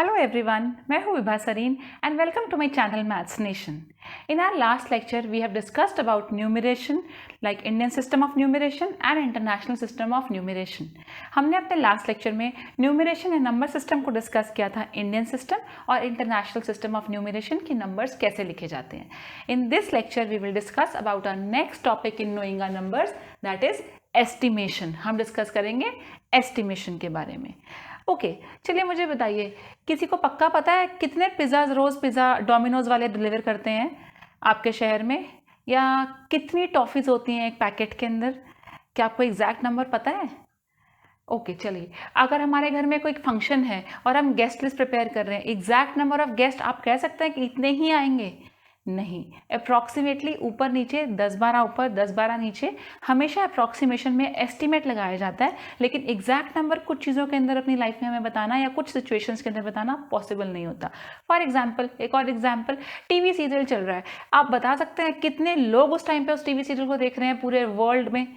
Hello everyone, मैं हूँ Vibha Sarin and welcome to my channel Maths Nation. In our last lecture, we have discussed about numeration, like Indian system of numeration and international system of numeration. हमने अपने last lecture में numeration या number system को discuss किया था Indian system और international system of numeration की numbers कैसे लिखे जाते हैं. In this lecture, we will discuss about our next topic in knowing our numbers, that is estimation. हम discuss करेंगे estimation के बारे में. ओके चलिए मुझे बताइए, किसी को पक्का पता है कितने पिज़्ज़ा रोज़ पिज़्ज़ा डोमिनोज़ वाले डिलीवर करते हैं आपके शहर में, या कितनी टॉफ़ीज़ होती हैं एक पैकेट के अंदर? क्या आपको एग्जैक्ट नंबर पता है? ओके चलिए, अगर हमारे घर में कोई फंक्शन है और हम गेस्ट लिस्ट प्रिपेयर कर रहे हैं, एग्जैक्ट नंबर ऑफ गेस्ट आप कह सकते हैं कि इतने ही आएंगे? नहीं, अप्रॉक्सीमेटली ऊपर नीचे 10-12 ऊपर 10-12 नीचे, हमेशा अप्रॉक्सीमेशन में एस्टिमेट लगाया जाता है, लेकिन एग्जैक्ट नंबर कुछ चीज़ों के अंदर अपनी लाइफ में हमें बताना या कुछ सिचुएशंस के अंदर बताना पॉसिबल नहीं होता. फॉर एग्जांपल, एक और एग्जांपल, टीवी सीरियल चल रहा है, आप बता सकते हैं कितने लोग उस टाइम पे उस टीवी सीरियल को देख रहे हैं पूरे वर्ल्ड में?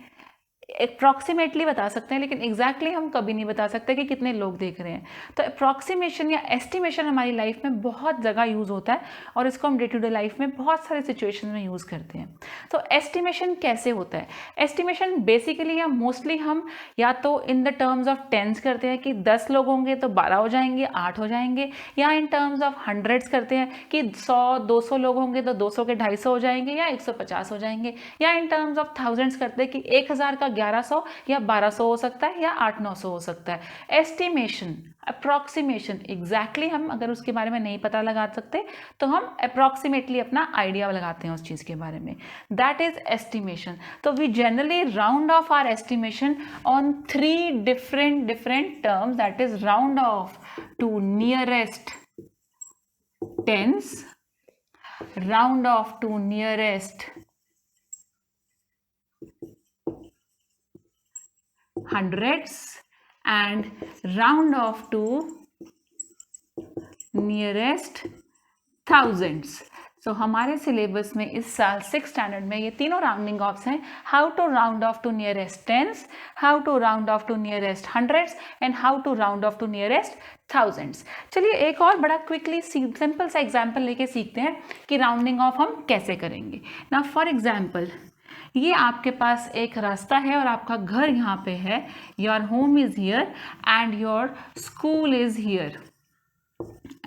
अप्रॉक्सीमेटली बता सकते हैं, लेकिन एग्जैक्टली हम कभी नहीं बता सकते कि कितने लोग देख रहे हैं. तो अप्रॉक्सीमेशन या एस्टिमेशन हमारी लाइफ में बहुत जगह यूज़ होता है और इसको हम डे टू डे लाइफ में बहुत सारे सिचुएशन में यूज़ करते हैं. तो एस्टिमेशन कैसे होता है? एस्टिमेशन बेसिकली या मोस्टली हम या तो in the terms of tens करते हैं कि 10 लोग होंगे तो 12 हो जाएंगे, 8 हो जाएंगे, या इन टर्म्स ऑफ हंड्रेड्स करते हैं कि 100-200 लोग होंगे तो 200 के 250 हो जाएंगे या 150 हो जाएंगे, या इन टर्म्स ऑफ थाउजेंड्स करते हैं कि 1000 का 1100 या 1200 हो सकता है या 800-900 हो सकता है. एस्टिमेशन, अप्रॉक्सीमेशन, एग्जैक्टली हम अगर उसके बारे में नहीं पता लगा सकते तो हम अप्रॉक्सीमेटली अपना आइडिया लगाते हैं उस चीज़ के बारे में. That is estimation. तो we generally round off our estimation on 3 different terms, that is round off to nearest tens, round off to nearest hundreds, and round off to nearest thousands. सो हमारे syllabus में इस साल 6th standard में ये तीनों rounding offs हैं. How to round off to nearest tens, how to round off to nearest hundreds, and how to round off to nearest thousands. चलिए एक और बड़ा क्विकली सिंपल सा एग्जाम्पल लेके सीखते हैं कि राउंडिंग ऑफ हम कैसे करेंगे. ना फॉर एग्जाम्पल, ये आपके पास एक रास्ता है और आपका घर यहाँ पे है. Your home is here and your school is here,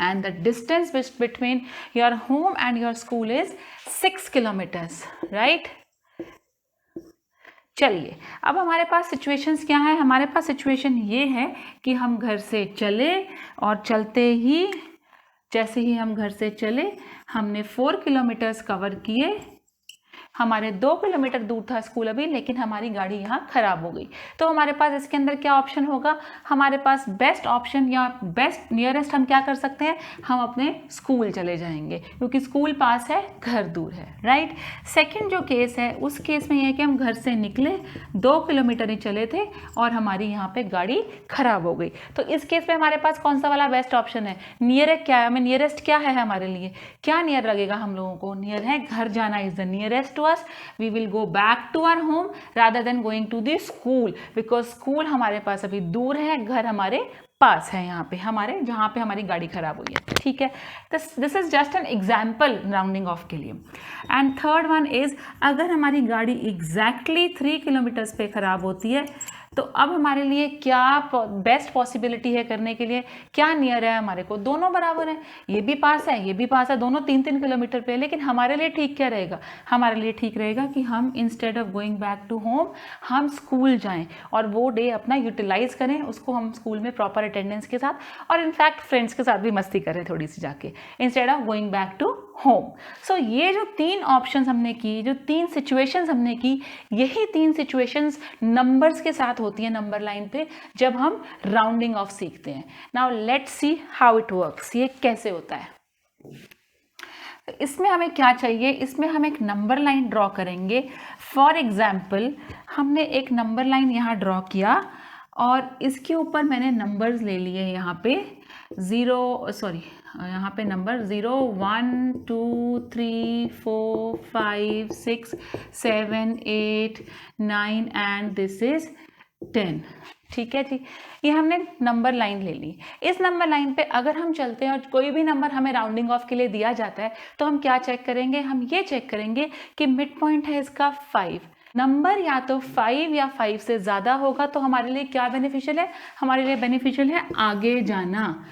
and the distance between your home and your school is 6 kilometers, right? चलिए अब हमारे पास सिचुएशंस क्या है. हमारे पास सिचुएशन ये है कि हम घर से चले और चलते ही, जैसे ही हम घर से चले, हमने 4 किलोमीटर्स कवर किए. हमारे 2 किलोमीटर दूर था स्कूल अभी, लेकिन हमारी गाड़ी यहाँ खराब हो गई. तो हमारे पास इसके अंदर क्या ऑप्शन होगा? हमारे पास बेस्ट ऑप्शन या बेस्ट नियरेस्ट हम क्या कर सकते हैं? हम अपने स्कूल चले जाएंगे, क्योंकि स्कूल पास है, घर दूर है, राइट. सेकंड जो केस है, उस केस में यह है कि हम घर से निकले, 2 किलोमीटर ही चले थे और हमारी यहाँ पे गाड़ी खराब हो गई. तो इस केस में हमारे पास कौन सा वाला बेस्ट ऑप्शन है? नियर क्या है? हमें नियरेस्ट क्या है हमारे लिए? क्या नियर लगेगा हम लोगों को? नियर है घर जाना is the nearest to us. We will go back to our home rather than going to the school, because school हमारे पास अभी दूर है, घर हमारे पास है, यहाँ पे हमारे, जहाँ पे हमारी गाड़ी खराब हुई है. ठीक है, this is just an example rounding off के लिए. एंड थर्ड वन इज, अगर हमारी गाड़ी एग्जैक्टली 3 किलोमीटर्स पे खराब होती है, तो अब हमारे लिए क्या बेस्ट पॉसिबिलिटी है करने के लिए? क्या नियर है हमारे को? दोनों बराबर हैं, ये भी पास है, ये भी पास है, दोनों 3-3 किलोमीटर पे. लेकिन हमारे लिए ठीक क्या रहेगा? हमारे लिए ठीक रहेगा कि हम instead of going back to home, हम स्कूल जाएं और वो डे अपना यूटिलाइज करें, उसको हम स्कूल में प्रॉपर अटेंडेंस के साथ और इनफैक्ट फ्रेंड्स के साथ भी मस्ती करें थोड़ी सी जाके, instead of going back to home. So ये जो 3 ऑप्शंस हमने की, जो 3 सिचुएशंस हमने की, यही 3 सिचुएशंस नंबर्स के साथ होती है नंबर लाइन पे जब हम राउंडिंग ऑफ सीखते हैं. Now let's see how it works. ये कैसे होता है? इसमें हमें क्या चाहिए? इसमें हम एक नंबर लाइन ड्रॉ करेंगे. फॉर एग्जाम्पल, हमने एक नंबर लाइन यहाँ ड्रॉ किया और इसके ऊपर मैंने नंबर्स ले लिए यहाँ पे यहाँ पे नंबर 0 1 2 3 4 5 6 7 8 9 एंड दिस इज 10. ठीक है जी, ये हमने नंबर लाइन ले ली। इस नंबर लाइन पे अगर हम चलते हैं और कोई भी नंबर हमें राउंडिंग ऑफ के लिए दिया जाता है तो हम क्या चेक करेंगे, हम ये चेक करेंगे कि मिड पॉइंट है इसका 5। नंबर या तो 5 या 5 से ज़्यादा होगा तो हमारे लिए क्या बेनिफिशियल है, हमारे लिए बेनिफिशियल है आगे जाना।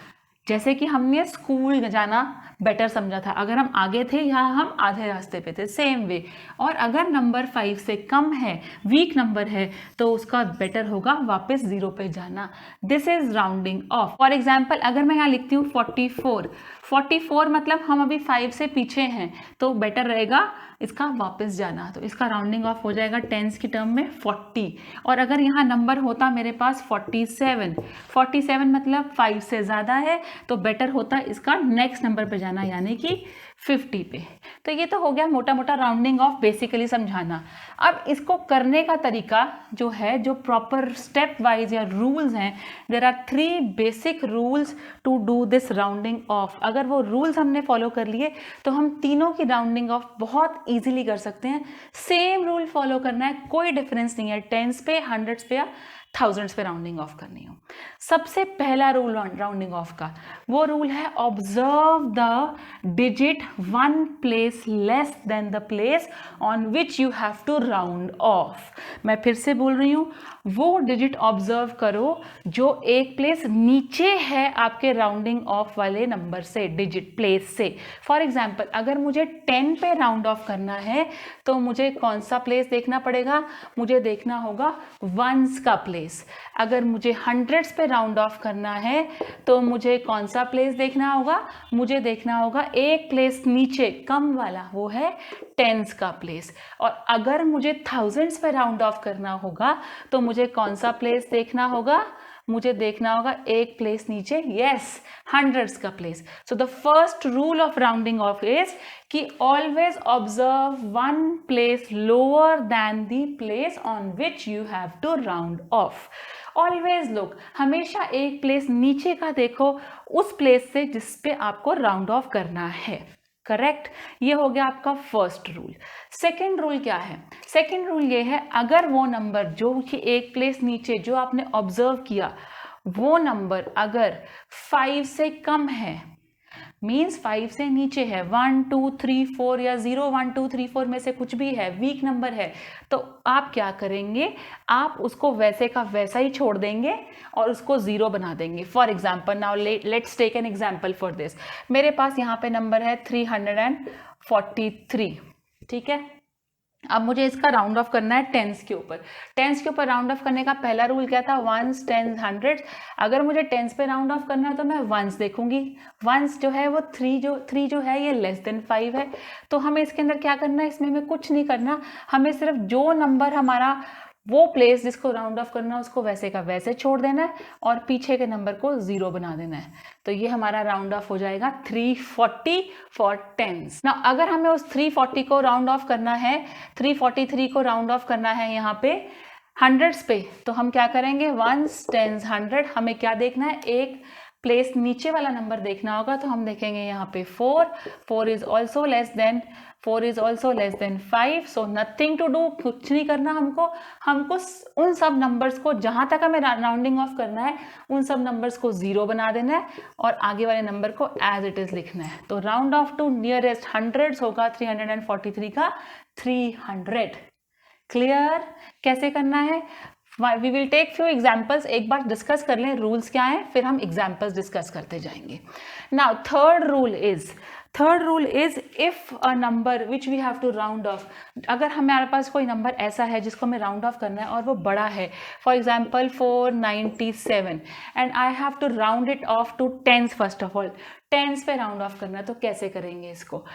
जैसे कि हमने स्कूल जाना बेटर समझा था, अगर हम आगे थे यहाँ हम आधे रास्ते पे थे, सेम वे। और अगर नंबर 5 से कम है, वीक नंबर है, तो उसका बेटर होगा वापस 0 पे जाना। This is rounding of. For example अगर मैं यहाँ लिखती हूँ 44 मतलब हम अभी 5 से पीछे हैं, तो बेटर रहेगा इसका वापस जाना। तो इसका राउंडिंग ऑफ हो जाएगा टेंस की टर्म में 40। और अगर यहाँ नंबर होता मेरे पास 47 मतलब 5 से ज़्यादा है, तो बेटर होता इसका नेक्स्ट नंबर पे जाना, यानी कि 50 पे। तो ये तो हो गया मोटा मोटा राउंडिंग ऑफ बेसिकली समझाना। अब इसको करने का तरीका जो है, जो प्रॉपर स्टेप वाइज या रूल्स हैं, there are 3 basic rules to do this rounding off. अगर वो रूल्स हमने फॉलो कर लिए तो हम तीनों की राउंडिंग ऑफ बहुत ईजिली कर सकते हैं। सेम रूल फॉलो करना है, कोई डिफरेंस नहीं है, टेंस पे, हंड्रेड्स पे या थाउजेंड्स पे राउंडिंग ऑफ करनी हो। सबसे पहला रूल राउंडिंग ऑफ का वो रूल है observe the digit 1 place less than the place on which you have to round off. मैं फिर से बोल रही हूँ, वो डिजिट ऑब्जर्व करो जो एक प्लेस नीचे है आपके राउंडिंग ऑफ वाले नंबर से, डिजिट प्लेस से। फॉर एग्जाम्पल अगर मुझे 10 पे राउंड ऑफ करना है तो मुझे कौन सा प्लेस देखना पड़ेगा, मुझे देखना होगा वंस का प्लेस। अगर मुझे हंड्रेड्स पे राउंड ऑफ करना है तो मुझे कौन सा प्लेस देखना होगा, मुझे देखना होगा एक प्लेस नीचे कम वाला, वो है टेंस का प्लेस। और अगर मुझे थाउजेंड्स पे राउंड ऑफ करना होगा तो मुझे कौन सा प्लेस देखना होगा, मुझे देखना होगा एक प्लेस नीचे, यस, हंड्रेड्स का place. So the first rule of rounding off is कि always observe 1 place lower than the place on which you have to round off. Always look, हमेशा एक प्लेस नीचे का देखो उस प्लेस से जिस पे आपको राउंड ऑफ करना है। करेक्ट, ये हो गया आपका फर्स्ट रूल। सेकेंड रूल क्या है, सेकेंड रूल ये है अगर वो नंबर जो कि एक प्लेस नीचे जो आपने ऑब्जर्व किया, वो नंबर अगर 5 से कम है, मीन्स 5 से नीचे है, 1 2 3 4 या 0 1 2 3 4 में से कुछ भी है, वीक नंबर है, तो आप क्या करेंगे, आप उसको वैसे का वैसा ही छोड़ देंगे और उसको 0 बना देंगे। For example now let's take an example for this. मेरे पास यहाँ पे नंबर है 343, ठीक है। अब मुझे इसका राउंड ऑफ करना है टेंस के ऊपर। टेंस के ऊपर राउंड ऑफ करने का पहला रूल क्या था, वंस, टेंस, हंड्रेड्स। अगर मुझे टेंस पे राउंड ऑफ करना है तो मैं वंस देखूंगी। वंस जो है वो 3 जो है ये लेस देन 5 है, तो हमें इसके अंदर क्या करना है, इसमें हमें कुछ नहीं करना, हमें सिर्फ जो नंबर हमारा वो प्लेस जिसको राउंड ऑफ करना है उसको वैसे का वैसे छोड़ देना है और पीछे के नंबर को 0 बना देना है। तो ये हमारा राउंड ऑफ हो जाएगा 340 फॉर टेंस। ना अगर हमें उस 340 को राउंड ऑफ करना है, 343 को राउंड ऑफ करना है यहाँ पे हंड्रेड्स पे, तो हम क्या करेंगे, वंस, टेंस, हंड्रेड, हमें क्या देखना है, एक प्लेस नीचे वाला नंबर देखना होगा। तो हम देखेंगे यहाँ पे 4 is also less than 5, so nothing to do, कुछ नहीं करना हमको उन सब नंबर्स को जहां तक हमें राउंडिंग ऑफ करना है उन सब नंबर्स को 0 बना देना है और आगे वाले नंबर को एज इट इज लिखना है। तो round off to nearest hundreds होगा 343 का 300। क्लियर, कैसे करना है, we will take few examples, एक बार डिस्कस कर लें रूल्स क्या हैं, फिर हम एग्जाम्पल्स डिस्कस करते जाएंगे। Now third rule is if a number which we have to round off, अगर हमारे पास कोई नंबर ऐसा है जिसको हमें राउंड ऑफ करना है और वो बड़ा है, for example 497 and I have to round it off to tens. First of all tens पे राउंड ऑफ करना है, तो कैसे करेंगे इसको,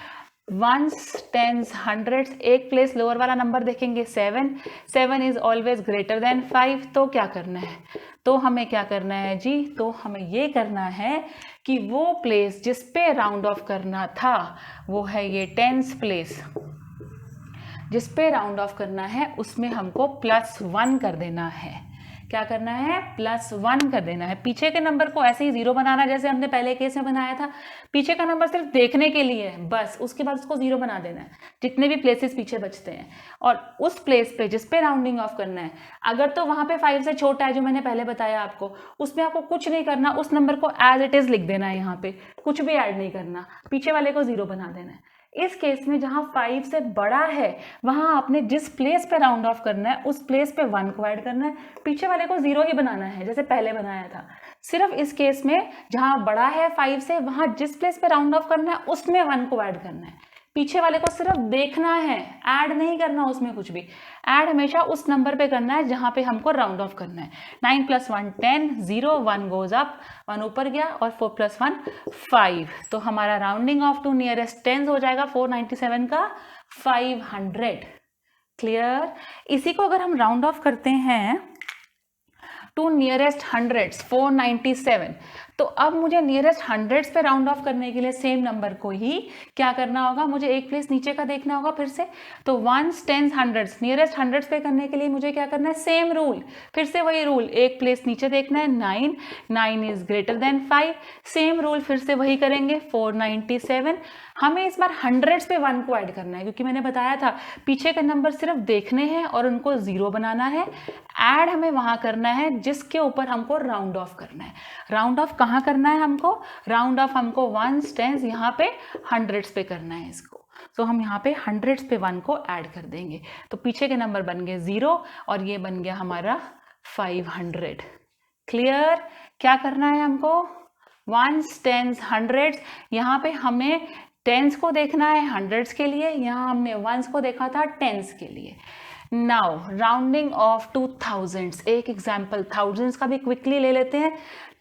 वंस, टेंस, हंड्रेड्स, एक प्लेस लोअर वाला नंबर देखेंगे 7 इज ऑलवेज ग्रेटर देन 5, तो क्या करना है, तो हमें क्या करना है जी, तो हमें ये करना है कि वो प्लेस जिस पे राउंड ऑफ करना था वो है ये टेंस प्लेस, जिस पे राउंड ऑफ करना है उसमें हमको +1 कर देना है। क्या करना है, +1 कर देना है। पीछे के नंबर को ऐसे ही 0 बनाना जैसे हमने पहले केस में बनाया था। पीछे का नंबर सिर्फ देखने के लिए है बस, उसके बाद उसको 0 बना देना है जितने भी प्लेसेस पीछे बचते हैं। और उस प्लेस पे जिस पे राउंडिंग ऑफ करना है, अगर तो वहां पे 5 से छोटा है जो मैंने पहले बताया आपको, उसमें आपको कुछ नहीं करना, उस नंबर को एज इट इज लिख देना है, यहाँ पे कुछ भी ऐड नहीं करना, पीछे वाले को 0 बना देना है। इस केस में जहां 5 से बड़ा है वहां आपने जिस प्लेस पे राउंड ऑफ करना है उस प्लेस पे 1 को ऐड करना है, पीछे वाले को 0 ही बनाना है जैसे पहले बनाया था। सिर्फ इस केस में जहां बड़ा है 5 से, वहां जिस प्लेस पे राउंड ऑफ करना है उसमें 1 को ऐड करना है, पीछे वाले को सिर्फ देखना है, ऐड नहीं करना उसमें कुछ भी। ऐड हमेशा उस नंबर पे करना है जहां पे हमको राउंड ऑफ करना है। 9 + 1 10, 0 1 गोज अप, 1 ऊपर गया और 4 + 1 5। तो हमारा rounding off to nearest tens हो जाएगा 497 का 500। क्लियर। इसी को अगर हम राउंड ऑफ करते हैं टू नियरेस्ट हंड्रेड्स 497, तो अब मुझे नियरेस्ट हंड्रेड्स पे राउंड ऑफ करने के लिए सेम नंबर को ही क्या करना होगा, मुझे एक प्लेस नीचे का देखना होगा फिर से। तो 1s 10s 100s nearest hundreds पे करने के लिए मुझे क्या करना है, सेम रूल, फिर से वही रूल, एक प्लेस नीचे देखना है 9, 9 is greater than 5, same rule फिर से वही करेंगे 497। हमें इस बार हंड्रेड्स पे 1 को ऐड करना है क्योंकि मैंने बताया था पीछे के नंबर सिर्फ देखने हैं और उनको 0 बनाना है। ऐड हमें वहां करना है जिसके ऊपर हमको राउंड ऑफ करना है। राउंड ऑफ कहाँ करना है हमको, राउंड ऑफ हमको 1s 10s यहाँ पे हंड्रेड्स पे करना है इसको। तो हम यहाँ पे हंड्रेड्स पे 1 को ऐड कर देंगे, तो पीछे के नंबर बन गए 0 और ये बन गया हमारा 500। क्लियर। क्या करना है हमको, 1s 10s 100s, यहाँ पे हमें टेंस को देखना है हंड्रेड्स के लिए, यहाँ हमने 1s को देखा था टेंस के लिए। Now rounding off two thousands, एक एग्जाम्पल थाउजेंड्स का भी क्विकली ले लेते हैं।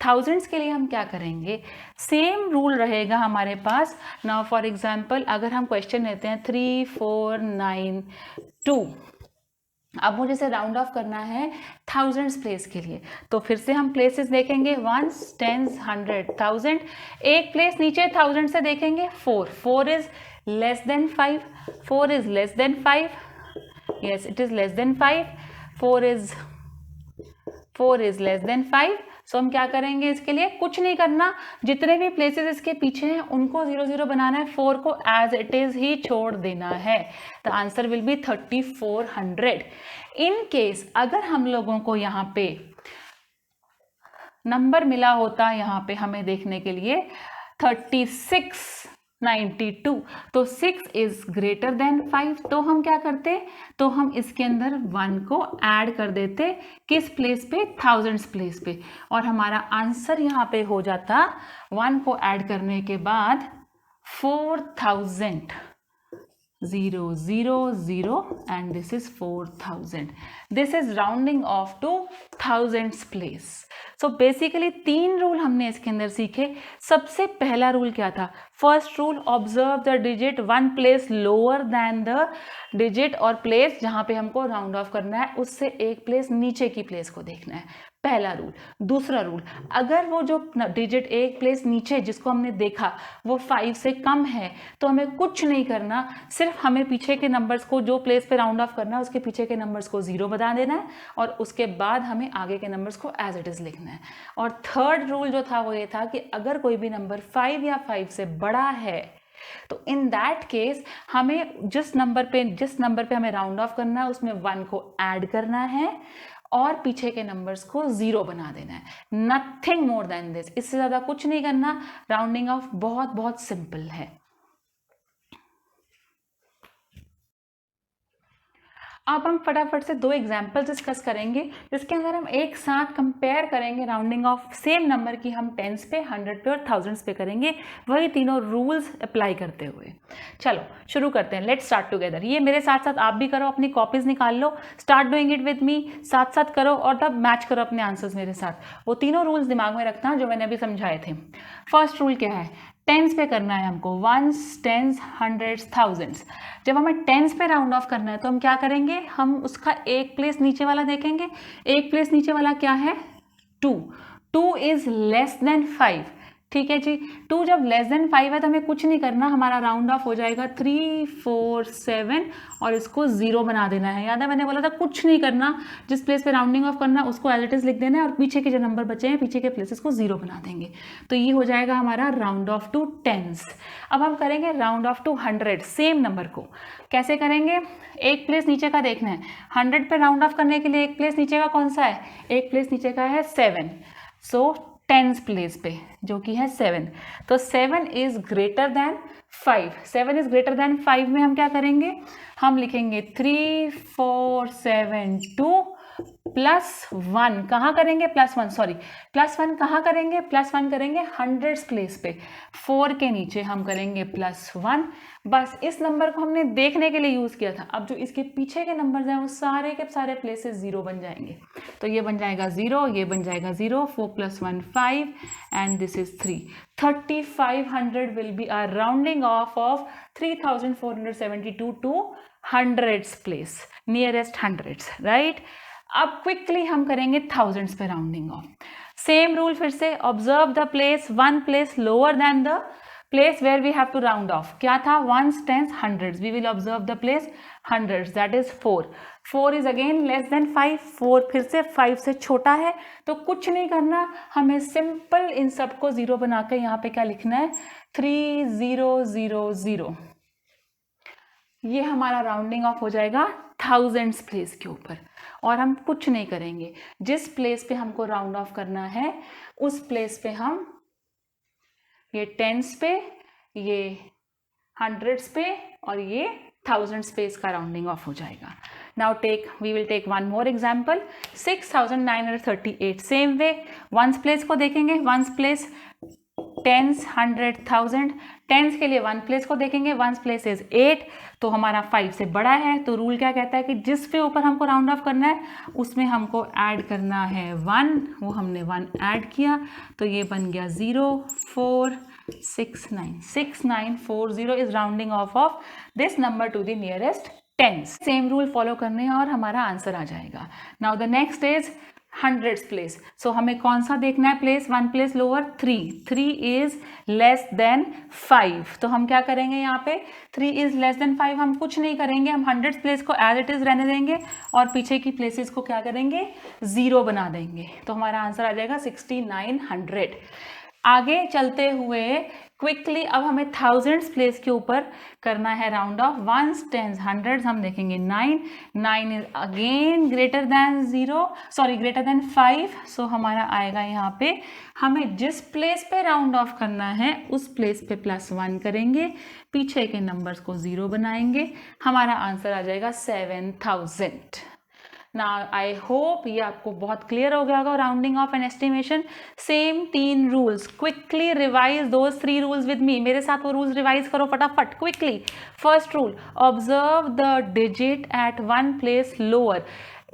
थाउजेंड्स के लिए हम क्या करेंगे, सेम रूल रहेगा हमारे पास। नाउ फॉर एग्जाम्पल अगर हम क्वेश्चन लेते हैं 3 4 9 2, अब मुझे इसे राउंड ऑफ करना है थाउजेंड्स प्लेस के लिए, तो फिर से हम प्लेसेस देखेंगे 1s 10s 100 1000, एक प्लेस नीचे थाउजेंड से देखेंगे 4, 4 is less than 5, 4 is less than 5, yes it is less than 5, 4 is less than 5। सो हम क्या करेंगे, इसके लिए कुछ नहीं करना, जितने भी प्लेसेस इसके पीछे हैं उनको 0 0 बनाना है, 4 को एज इट इज ही छोड़ देना है। The answer will be 3400। In case अगर हम लोगों को यहाँ पे नंबर मिला होता, यहाँ पे हमें देखने के लिए 3692, तो 6 इज ग्रेटर देन 5, तो हम क्या करते, तो हम इसके अंदर 1 को ऐड कर देते, किस प्लेस पे, थाउजेंड्स प्लेस पे, और हमारा आंसर यहाँ पे हो जाता 1 को ऐड करने के बाद 4000, 0 0 0 and this is 4000. This is rounding off to thousands place. So basically 3 rule हमने इसके अंदर सीखे। सबसे पहला रूल क्या था, first rule, observe the digit 1 place lower than the digit और प्लेस जहाँ पे हमको राउंड ऑफ करना है उससे एक प्लेस नीचे की प्लेस को देखना है, पहला रूल। दूसरा रूल, अगर वो जो डिजिट एक प्लेस नीचे जिसको हमने देखा वो 5 से कम है तो हमें कुछ नहीं करना, सिर्फ हमें पीछे के नंबर्स को, जो प्लेस पे राउंड ऑफ करना है उसके पीछे के नंबर्स को 0 बता देना है और उसके बाद हमें आगे के नंबर्स को एज इट इज लिखना है। और थर्ड रूल जो था वो ये था कि अगर कोई भी नंबर 5 या 5 से बड़ा है तो इन दैट केस हमें जिस नंबर पे हमें राउंड ऑफ करना है उसमें 1 को ऐड करना है और पीछे के नंबर्स को 0 बना देना है। नथिंग मोर देन दिस, इससे ज़्यादा कुछ नहीं करना। राउंडिंग ऑफ बहुत बहुत सिंपल है। अब हम फटाफट से 2 एग्जाम्पल्स डिस्कस करेंगे जिसके अंदर हम एक साथ कंपेयर करेंगे राउंडिंग ऑफ सेम नंबर की, हम टेंस पे, 100 पे और थाउजेंड्स पे करेंगे, वही तीनों रूल्स अप्लाई करते हुए। चलो शुरू करते हैं, लेट्स स्टार्ट टुगेदर। ये मेरे साथ साथ आप भी करो, अपनी कॉपीज निकाल लो, start doing it with me, साथ साथ करो और तब मैच करो अपने आंसर्स मेरे साथ। वो तीनों रूल्स दिमाग में रखना जो मैंने अभी समझाए थे। फर्स्ट रूल क्या है, टेंस पे करना है हमको, 1s 10s 100s थाउजेंड्स। जब हमें टेंस पे राउंड ऑफ करना है तो हम क्या करेंगे, हम उसका एक प्लेस नीचे वाला देखेंगे। एक प्लेस नीचे वाला क्या है, 2, 2 इज लेस देन 5, ठीक है जी। 2 जब लेस देन 5 है तो हमें कुछ नहीं करना, हमारा राउंड ऑफ हो जाएगा 3, 4, 7 और इसको 0 बना देना है। याद है मैंने बोला था कुछ नहीं करना, जिस प्लेस पे राउंडिंग ऑफ करना उसको एज इट इज लिख देना है और पीछे के जो नंबर बचे हैं पीछे के प्लेसेस को 0 बना देंगे। तो ये हो जाएगा हमारा राउंड ऑफ टू टेंस। अब हम करेंगे round off to 100 same number को। कैसे करेंगे? एक प्लेस नीचे का देखना है, 100 पे राउंड ऑफ करने के लिए एक प्लेस नीचे का कौन सा है? एक प्लेस नीचे का है 7, सो टेंस प्लेस पे जो कि है 7, तो 7 is greater than 5। 7 is greater than 5 में हम क्या करेंगे? हम लिखेंगे 3, 4, 7, 2 +1 कहाँ करेंगे? +1 सॉरी, +1 कहाँ करेंगे? +1 करेंगे 100 प्लेस पे, 4 के नीचे हम करेंगे +1। बस इस नंबर को हमने देखने के लिए यूज़ किया था। अब जो इसके पीछे के नंबर्स हैं वो सारे के सारे प्लेसेस 0 बन जाएंगे। तो ये बन जाएगा 0, ये बन जाएगा 0, 4 + 1 5 and this is 3। 3500 will be our rounding off 3472 to 100s place, nearest 100s, right. अब क्विकली हम करेंगे थाउजेंड्स पे राउंडिंग ऑफ। सेम रूल फिर से, observe the place, one place lower than the place where we have to round off. क्या था? Ones, tens, hundreds. We will observe the place hundreds, that is 4। 4 is again less than 5, 4 फिर से 5 से छोटा है, तो कुछ नहीं करना, हमें सिंपल इन सबको 0 बना के यहाँ पे क्या लिखना है? 3, 0, 0, 0। ये हमारा राउंडिंग ऑफ हो जाएगा थाउजेंड्स प्लेस के ऊपर, और हम कुछ नहीं करेंगे। जिस प्लेस पे हमको राउंड ऑफ करना है उस प्लेस पे हम ये टेंस पे, ये हंड्रेड्स पे और ये थाउजेंड्स पे इसका राउंडिंग ऑफ हो जाएगा। Now we will take one more example, 6938। Same way ones place को देखेंगे, वंस प्लेस टेंस, 100, 1000। टेंस के लिए वन प्लेस को देखेंगे, वंस प्लेस इज 8, तो हमारा 5 से बड़ा है। तो रूल क्या कहता है कि जिस पे ऊपर हमको राउंड ऑफ करना है उसमें हमको ऐड करना है 1, वो हमने 1 ऐड किया, तो ये बन गया 0, 4, 69। 6940 is rounding off this number to the nearest tens. Same rule follow करने हैं और हमारा आंसर आ जाएगा। Now the next is hundreds place. So हमें कौन सा देखना है place? One place lower, 3 is less than 5। तो हम क्या करेंगे यहाँ पे? 3 इज लेस देन 5, हम कुछ नहीं करेंगे, हम हंड्रेड्स प्लेस को एज इट इज रहने देंगे और पीछे की प्लेसेस को क्या करेंगे? 0 बना देंगे। तो हमारा आंसर आ जाएगा 6900। आगे चलते हुए क्विकली अब हमें थाउजेंड्स प्लेस के ऊपर करना है round off. Ones, tens, hundreds हम देखेंगे 9 is again greater than 0, sorry greater than 5। So हमारा आएगा यहाँ पे, हमें जिस प्लेस पे राउंड ऑफ करना है उस प्लेस पे +1 करेंगे, पीछे के नंबर्स को 0 बनाएंगे, हमारा आंसर आ जाएगा 7000। नाउ आई होप ये आपको बहुत क्लियर हो गया होगा rounding off and estimation. Same 3 rules, quickly revise those 3 rules with me. मेरे साथ वो रूल्स रिवाइज करो फटाफट quickly. First rule, observe the digit at one place lower.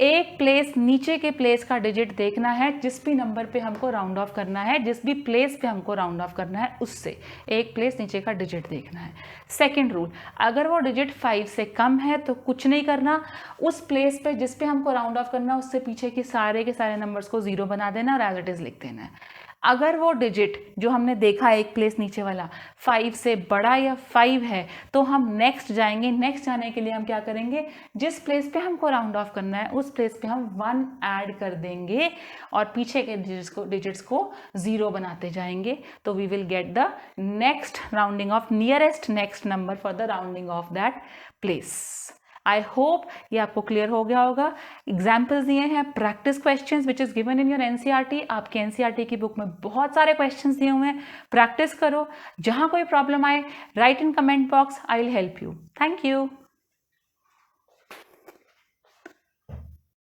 एक प्लेस नीचे के प्लेस का डिजिट देखना है, जिस भी नंबर पे हमको राउंड ऑफ करना है, जिस भी प्लेस पे हमको राउंड ऑफ करना है उससे एक प्लेस नीचे का डिजिट देखना है। सेकंड रूल, अगर वो डिजिट 5 से कम है तो कुछ नहीं करना, उस प्लेस पे जिस पे हमको राउंड ऑफ करना है उससे पीछे के सारे नंबर्स को 0 बना देना और एज इट इज लिख देना है। अगर वो डिजिट जो हमने देखा एक प्लेस नीचे वाला 5 से बड़ा या 5 है तो हम नेक्स्ट जाएंगे। नेक्स्ट जाने के लिए हम क्या करेंगे? जिस प्लेस पे हमको राउंड ऑफ करना है उस प्लेस पे हम 1 ऐड कर देंगे और पीछे के डिजिट्स को 0 बनाते जाएंगे। तो we will get the next rounding off nearest next number for the rounding off that place. I hope ये आपको क्लियर हो गया होगा। एग्जाम्पल्स दिए हैं, practice questions which is given in your NCERT. आपके एनसीईआरटी की बुक में बहुत सारे क्वेश्चंस दिए हुए हैं, प्रैक्टिस करो। जहां कोई प्रॉब्लम आए right in comment box, I will help you. Thank you.